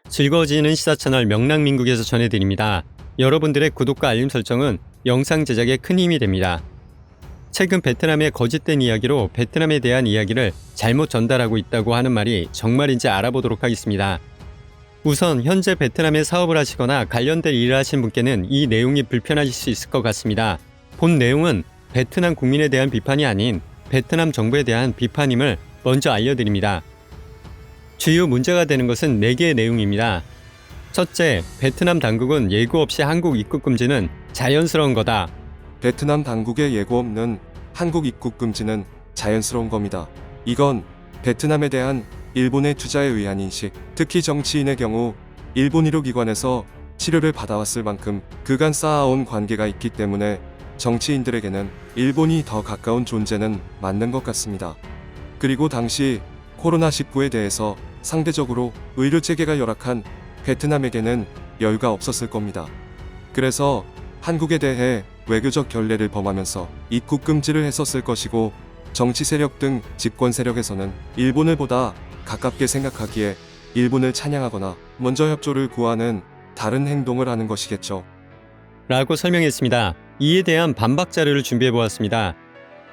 즐거워지는 시사 채널 명랑민국에서 전해드립니다. 여러분들의 구독과 알림 설정은 영상 제작에 큰 힘이 됩니다. 최근 베트남의 거짓된 이야기로 베트남에 대한 이야기를 잘못 전달하고 있다고 하는 말이 정말인지 알아보도록 하겠습니다. 우선 현재 베트남에 사업을 하시거나 관련된 일을 하신 분께는 이 내용이 불편하실 수 있을 것 같습니다. 본 내용은 베트남 국민에 대한 비판이 아닌 베트남 정부에 대한 비판임을 먼저 알려드립니다. 주요 문제가 되는 것은 4개의 내용입니다. 첫째, 베트남 당국은 예고 없이 한국 입국 금지는 자연스러운 거다. 베트남 당국의 예고 없는 한국 입국 금지는 자연스러운 겁니다. 이건 베트남에 대한 일본의 투자에 의한 인식, 특히 정치인의 경우 일본 의료기관에서 치료를 받아왔을 만큼 그간 쌓아온 관계가 있기 때문에 정치인들에게는 일본이 더 가까운 존재는 맞는 것 같습니다. 그리고 당시 코로나19에 대해서 상대적으로 의료체계가 열악한 베트남에게는 여유가 없었을 겁니다. 그래서 한국에 대해 외교적 결례를 범하면서 입국 금지를 했었을 것이고, 정치 세력 등 집권 세력에서는 일본을 보다 가깝게 생각하기에 일본을 찬양하거나 먼저 협조를 구하는 다른 행동을 하는 것이겠죠. 라고 설명했습니다. 이에 대한 반박 자료를 준비해 보았습니다.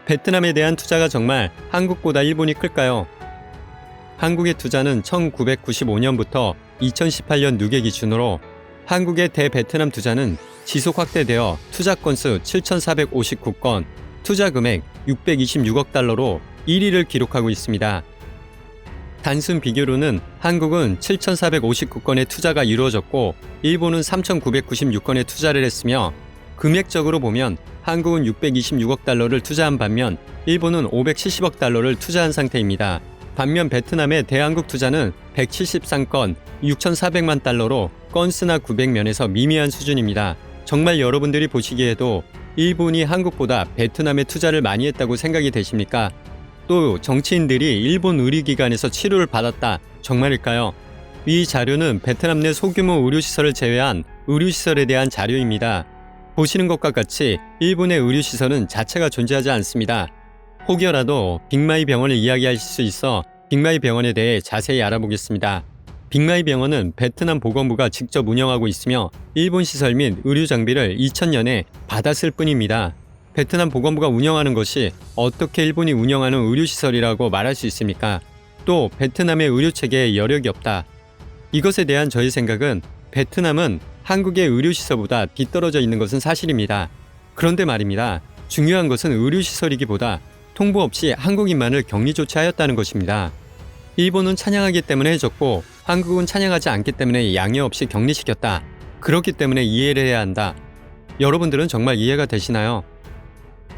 베트남에 대한 투자가 정말 한국보다 일본이 클까요? 한국의 투자는 1995년부터 2018년 누계 기준으로 한국의 대베트남 투자는 지속 확대되어 투자 건수 7,459건, 투자 금액 626억 달러로 1위를 기록하고 있습니다. 단순 비교로는 한국은 7,459건의 투자가 이루어졌고 일본은 3,996건의 투자를 했으며, 금액적으로 보면 한국은 626억 달러를 투자한 반면 일본은 570억 달러를 투자한 상태입니다. 반면 베트남의 대한국 투자는 173건, 6,400만 달러로 건수나 900면에서 미미한 수준입니다. 정말 여러분들이 보시기에도 일본이 한국보다 베트남에 투자를 많이 했다고 생각이 되십니까? 또 정치인들이 일본 의료기관에서 치료를 받았다, 정말일까요? 이 자료는 베트남 내 소규모 의료시설을 제외한 의료시설에 대한 자료입니다. 보시는 것과 같이 일본의 의료시설은 자체가 존재하지 않습니다. 혹여라도 빅마이 병원을 이야기하실 수 있어 빅마이 병원에 대해 자세히 알아보겠습니다. 빅마이 병원은 베트남 보건부가 직접 운영하고 있으며 일본 시설 및 의료 장비를 2000년에 받았을 뿐입니다. 베트남 보건부가 운영하는 것이 어떻게 일본이 운영하는 의료시설이라고 말할 수 있습니까? 또 베트남의 의료체계에 여력이 없다. 이것에 대한 저의 생각은 베트남은 한국의 의료시설보다 뒤떨어져 있는 것은 사실입니다. 그런데 말입니다. 중요한 것은 의료시설이기보다 통보 없이 한국인만을 격리 조치하였다는 것입니다. 일본은 찬양하기 때문에 해줬고 한국은 찬양하지 않기 때문에 양해 없이 격리시켰다. 그렇기 때문에 이해를 해야 한다. 여러분들은 정말 이해가 되시나요?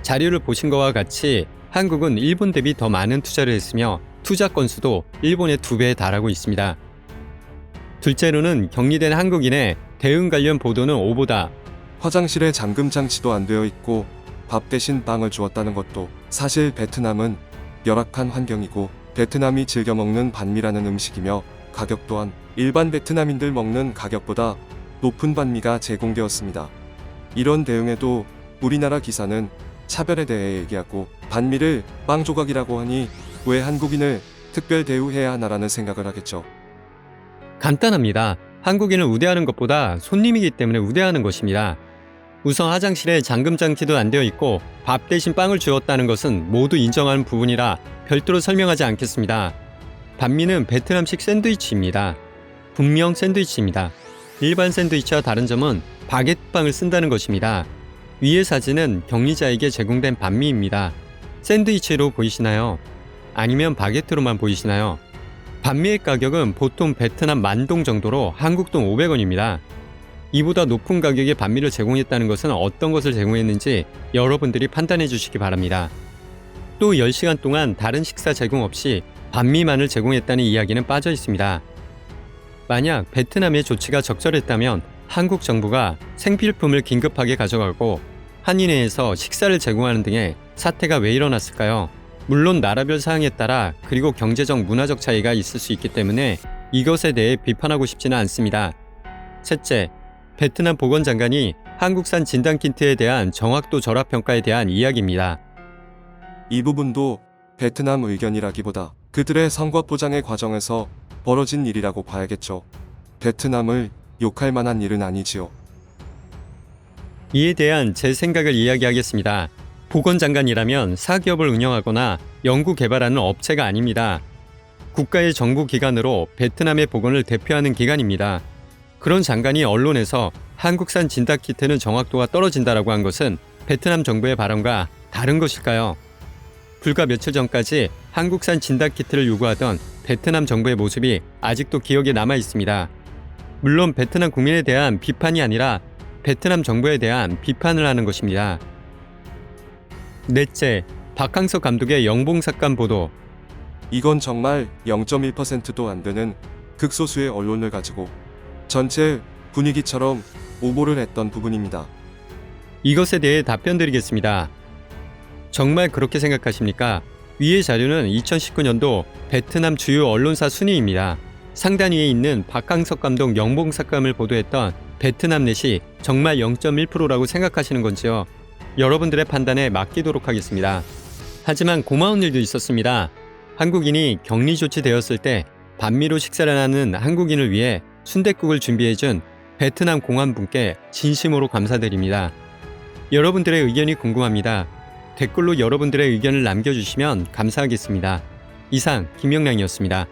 자료를 보신 것과 같이 한국은 일본 대비 더 많은 투자를 했으며 투자 건수도 일본의 2배에 달하고 있습니다. 둘째로는 격리된 한국인의 대응 관련 보도는 오보다. 화장실에 잠금 장치도 안 되어 있고 밥 대신 빵을 주었다는 것도, 사실 베트남은 열악한 환경이고 베트남이 즐겨 먹는 반미라는 음식이며 가격 또한 일반 베트남인들 먹는 가격보다 높은 반미가 제공되었습니다. 이런 대응에도 우리나라 기사는 차별에 대해 얘기하고 반미를 빵 조각이라고 하니 왜 한국인을 특별 대우해야 하나라는 생각을 하겠죠. 간단합니다. 한국인을 우대하는 것보다 손님이기 때문에 우대하는 것입니다. 우선 화장실에 잠금 장치도 안 되어 있고 밥 대신 빵을 주었다는 것은 모두 인정하는 부분이라 별도로 설명하지 않겠습니다. 반미는 베트남식 샌드위치입니다. 분명 샌드위치입니다. 일반 샌드위치와 다른 점은 바게트빵을 쓴다는 것입니다. 위의 사진은 격리자에게 제공된 반미입니다. 샌드위치로 보이시나요? 아니면 바게트로만 보이시나요? 반미의 가격은 보통 베트남 만동 정도로 한국 돈 500원입니다. 이보다 높은 가격의 반미를 제공했다는 것은 어떤 것을 제공했는지 여러분들이 판단해 주시기 바랍니다. 또 10시간 동안 다른 식사 제공 없이 반미만을 제공했다는 이야기는 빠져 있습니다. 만약 베트남의 조치가 적절했다면 한국 정부가 생필품을 긴급하게 가져가고 한인회에서 식사를 제공하는 등의 사태가 왜 일어났을까요? 물론 나라별 사항에 따라 그리고 경제적 문화적 차이가 있을 수 있기 때문에 이것에 대해 비판하고 싶지는 않습니다. 셋째, 베트남 보건장관이 한국산 진단키트에 대한 정확도 절하평가에 대한 이야기입니다. 이 부분도 베트남 의견이라기보다 그들의 선거 포장의 과정에서 벌어진 일이라고 봐야겠죠. 베트남을 욕할 만한 일은 아니지요. 이에 대한 제 생각을 이야기하겠습니다. 보건장관이라면 사기업을 운영하거나 연구 개발하는 업체가 아닙니다. 국가의 정부 기관으로 베트남의 보건을 대표하는 기관입니다. 그런 장관이 언론에서 한국산 진단키트는 정확도가 떨어진다라고 한 것은 베트남 정부의 발언과 다른 것일까요? 불과 며칠 전까지 한국산 진단키트를 요구하던 베트남 정부의 모습이 아직도 기억에 남아 있습니다. 물론 베트남 국민에 대한 비판이 아니라 베트남 정부에 대한 비판을 하는 것입니다. 넷째, 박항서 감독의 영봉삭감 보도. 이건 정말 0.1%도 안 되는 극소수의 언론을 가지고 전체 분위기처럼 오보를 했던 부분입니다. 이것에 대해 답변드리겠습니다. 정말 그렇게 생각하십니까? 위의 자료는 2019년도 베트남 주요 언론사 순위입니다. 상단 위에 있는 박항석 감독 영봉삭감을 보도했던 베트남 넷이 정말 0.1%라고 생각하시는 건지요? 여러분들의 판단에 맡기도록 하겠습니다. 하지만 고마운 일도 있었습니다. 한국인이 격리 조치되었을 때 반미로 식사를 하는 한국인을 위해 순댓국을 준비해준 베트남 공안분께 진심으로 감사드립니다. 여러분들의 의견이 궁금합니다. 댓글로 여러분들의 의견을 남겨주시면 감사하겠습니다. 이상 김영량이었습니다.